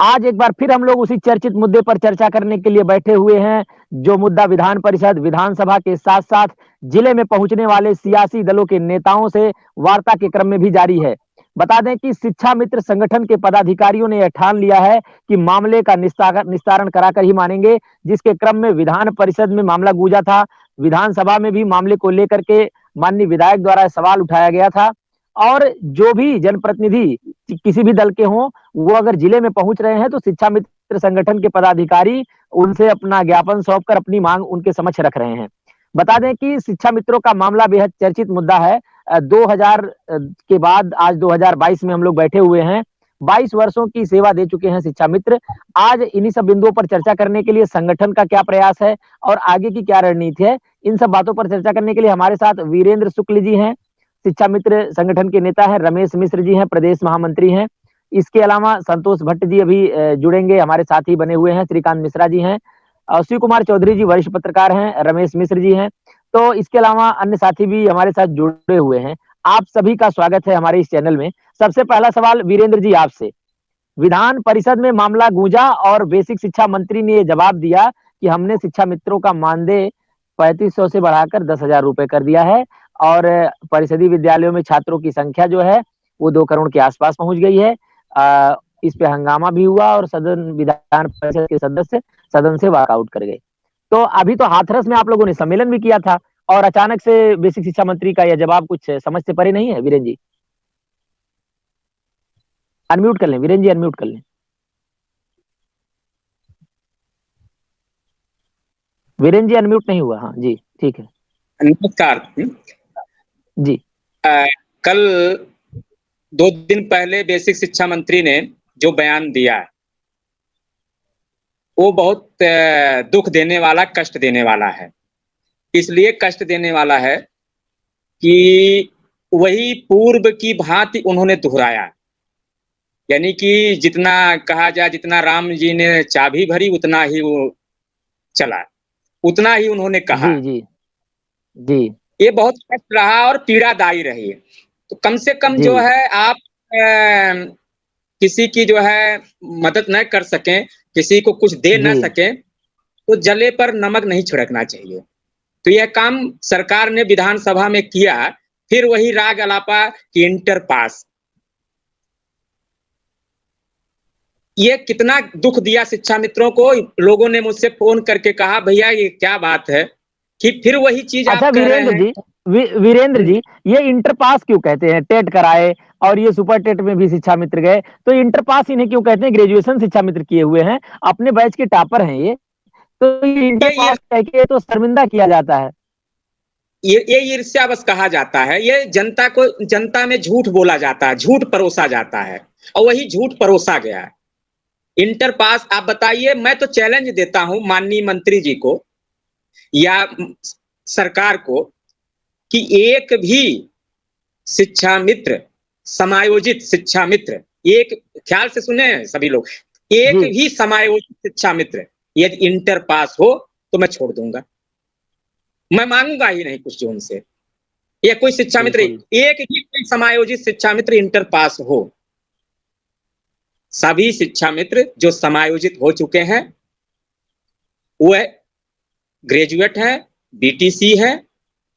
आज एक बार फिर हम लोग उसी चर्चित मुद्दे पर चर्चा करने के लिए बैठे हुए हैं, जो मुद्दा विधान परिषद, विधानसभा के साथ-साथ जिले में पहुंचने वाले सियासी दलों के नेताओं से वार्ता के क्रम में भी जारी है। बता दें कि शिक्षा मित्र संगठन के पदाधिकारियों ने यह ठान लिया है कि मामले का निस्तारण कराकर ही मानेंगे, जिसके क्रम में विधान परिषद में मामला गूंजा था। विधानसभा में भी मामले को लेकर के माननीय विधायक द्वारा सवाल उठाया गया था और जो भी जनप्रतिनिधि किसी भी दल के हों, वो अगर जिले में पहुंच रहे हैं तो शिक्षा मित्र संगठन के पदाधिकारी उनसे अपना ज्ञापन सौंप कर अपनी मांग उनके समक्ष रख रहे हैं। बता दें कि शिक्षा मित्रों का मामला बेहद चर्चित मुद्दा है। 2000 के बाद आज 2022 में हम लोग बैठे हुए हैं। 22 वर्षों की सेवा दे चुके हैं शिक्षा मित्र। आज इन्हीं सब बिंदुओं पर चर्चा करने के लिए संगठन का क्या प्रयास है और आगे की क्या रणनीति है, इन सब बातों पर चर्चा करने के लिए हमारे साथ वीरेंद्र शुक्ल जी हैं, शिक्षा मित्र संगठन के नेता हैं। रमेश मिश्र जी हैं, प्रदेश महामंत्री हैं। इसके अलावा संतोष भट्ट जी अभी जुड़ेंगे, हमारे साथ ही बने हुए हैं। श्रीकांत मिश्रा जी हैं, शिव कुमार चौधरी जी वरिष्ठ पत्रकार हैं, रमेश मिश्र जी हैं। तो इसके अलावा अन्य साथी भी हमारे साथ जुड़े हुए हैं। आप सभी का स्वागत है हमारे इस चैनल में। सबसे पहला सवाल वीरेंद्र जी आपसे, विधान परिषद में मामला गूंजा और बेसिक शिक्षा मंत्री ने ये जवाब दिया कि हमने शिक्षा मित्रों का मानदेय 3500 से बढ़ाकर 10,000 रुपए कर दिया है और परिषदीय विद्यालयों में छात्रों की संख्या जो है वो 2 करोड़ के आसपास पहुंच गई है। इस पे हंगामा भी हुआ और सदन विधान परिषद के सदस्य सदन से वॉकआउट कर गए। तो अभी तो हाथरस में आप लोगों ने सम्मेलन भी किया था और अचानक से बेसिक शिक्षा मंत्री का यह जवाब कुछ समझ से परे नहीं है। वीरेंद्र जी अनम्यूट कर लें, वीरेंद्र जी अनम्यूट कर लें। वीरेंद्र जी अनम्यूट नहीं हुआ। हाँ जी ठीक है। नमस्कार जी। कल 2 दिन पहले बेसिक शिक्षा मंत्री ने जो बयान दिया है वो बहुत दुख देने वाला, कष्ट देने वाला है। इसलिए कष्ट देने वाला है कि वही पूर्व की भांति उन्होंने दोहराया, यानी कि जितना कहा जाए, जितना राम जी ने चाबी भरी उतना ही वो चला, उतना ही उन्होंने कहा। जी जी जी। ये बहुत कष्ट रहा और पीड़ादायी रही है। तो कम से कम जो है आप किसी की जो है मदद न कर सकें, किसी को कुछ दे न सकें, तो जले पर नमक नहीं छिड़कना चाहिए। तो यह काम सरकार ने विधानसभा में किया। फिर वही राग अलापा कि इंटर पास, ये कितना दुख दिया शिक्षा मित्रों को। लोगों ने मुझसे फोन करके कहा भैया ये क्या बात है कि फिर वही चीज आप कह रहे हैं। वीरेंद्र जी ये इंटर पास क्यों कहते हैं? टेट कराए और ये सुपर टेट में भी शिक्षा मित्र गए, तो इंटर पास इन्हें क्यों कहते हैं? ग्रेजुएशन शिक्षा मित्र किए हुए हैं, अपने बैच के टॉपर हैं ये, तो ये इंटर पास कह के तो शर्मिंदा किया जाता है। ये ईर्ष्या बस कहा जाता है। ये जनता में झूठ बोला जाता है, झूठ परोसा जाता है और वही झूठ परोसा गया है। इंटर पास आप बताइए, मैं तो चैलेंज देता हूं माननीय मंत्री जी को या सरकार को कि एक भी शिक्षा मित्र, समायोजित शिक्षा मित्र, एक ख्याल से सुने हैं सभी लोग, एक भी समायोजित शिक्षा मित्र यदि इंटर पास हो तो मैं छोड़ दूंगा, मैं मांगूंगा ही नहीं कुछ जो उनसे। या कोई शिक्षा मित्र, एक भी कोई समायोजित शिक्षा मित्र इंटर पास हो। सभी शिक्षा मित्र जो समायोजित हो चुके हैं वह ग्रेजुएट है, बीटीसी है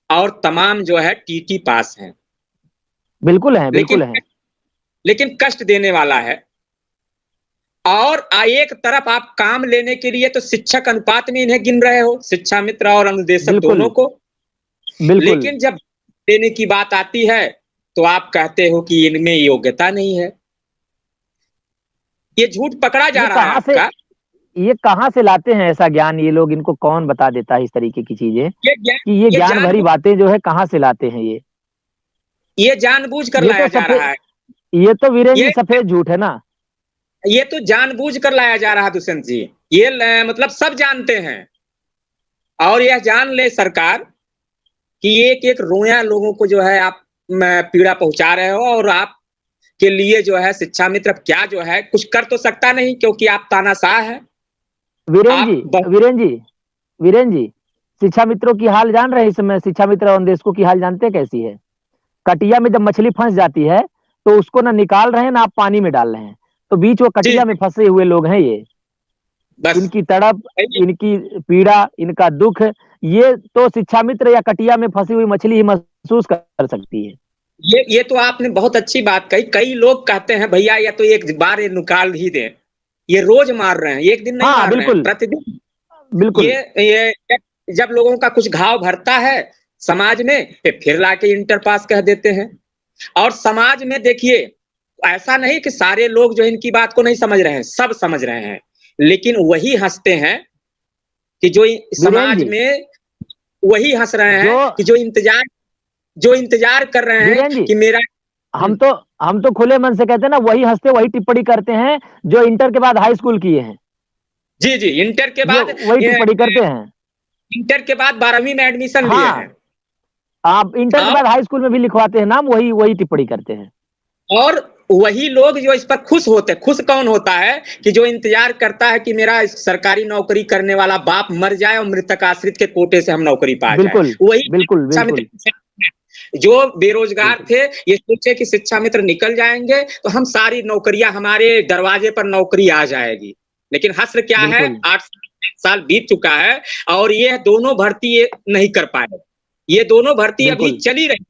और तमाम जो है टीटी पास हैं। बिल्कुल है, बिल्कुल है। लेकिन कष्ट देने वाला है। और एक तरफ आप काम लेने के लिए तो शिक्षक अनुपात में इन्हें गिन रहे हो, शिक्षा मित्र और अनुदेशक दोनों को। लेकिन जब देने की बात आती है तो आप कहते हो कि इनमें योग्यता नहीं है। ये झूठ पकड़ा जा रहा है आपका। ये कहां से लाते हैं ऐसा ज्ञान ये लोग? इनको कौन बता देता है इस तरीके की चीजें कि ये ज्ञान भरी बातें जो है कहां से लाते हैं? ये जानबूझ कर लाया जा रहा है। ये तो वीरेंद्र जी सफेद झूठ है ना। ये तो जानबूझ कर लाया जा रहा है दुष्यंत जी। ये मतलब सब जानते हैं और यह जान ले सरकार कि एक एक रोया लोगों को जो है आप पीड़ा पहुंचा रहे हो और आप के लिए जो है शिक्षा मित्र क्या जो है कुछ कर तो सकता नहीं, क्योंकि आप तानाशाह है। वीरेंद्र जी शिक्षा मित्रों की हाल जान रहे हैं? इस समय शिक्षा मित्र और अनुदेशकों की हाल जानते हैं कैसी है? कटिया में जब मछली फंस जाती है तो उसको ना निकाल रहे हैं ना आप पानी में डाल रहे हैं, तो बीच वो कटिया में फंसे हुए लोग हैं ये। बस इनकी तड़प, इनकी पीड़ा, इनका दुख, ये तो शिक्षा मित्र या कटिया में फंसी हुई मछली ही महसूस कर सकती है। ये तो आपने बहुत अच्छी बात कही। कई लोग कहते हैं भैया या तो एक बार ये निकाल ही दें, ये रोज मार रहे हैं, एक दिन नहीं हाँ, मार रहे हैं, बिल्कुल, प्रतिदिन। बिल्कुल। ये जब लोगों का कुछ घाव भरता है समाज में, फिर लाके इंटर पास कह देते हैं। और समाज में देखिए, ऐसा नहीं कि सारे लोग जो इनकी बात को नहीं समझ रहे हैं, सब समझ रहे हैं, लेकिन वही हंसते हैं कि जो समाज में, वही हंस रहे हैं कि जो इंतजार कर रहे हैं कि मेरा। हम तो खुले मन से कहते हैं ना, वही हंसते वही टिप्पणी करते हैं जो इंटर के बाद हाई स्कूल किए हैं। जी जी, इंटर के बाद वही टिप्पणी करते हैं। इंटर के बाद 12वीं में एडमिशन लिए हैं। आप इंटर के बाद हाई स्कूल में भी लिखवाते हैं नाम, वही टिप्पणी करते हैं। और वही लोग जो इस पर खुश होते हैं, खुश कौन होता है कि जो इंतजार करता है कि मेरा सरकारी नौकरी करने वाला बाप मर जाए और मृतक आश्रित के कोटे से हम नौकरी पा जाए। वही बिल्कुल, बिल्कुल। जो बेरोजगार थे, ये सोचे कि शिक्षा मित्र निकल जाएंगे तो हम सारी नौकरियां, हमारे दरवाजे पर नौकरी आ जाएगी। लेकिन हस्र क्या है, 8 साल बीत चुका है और ये दोनों भर्ती ये नहीं कर पाए। ये दोनों भर्ती अभी चली रही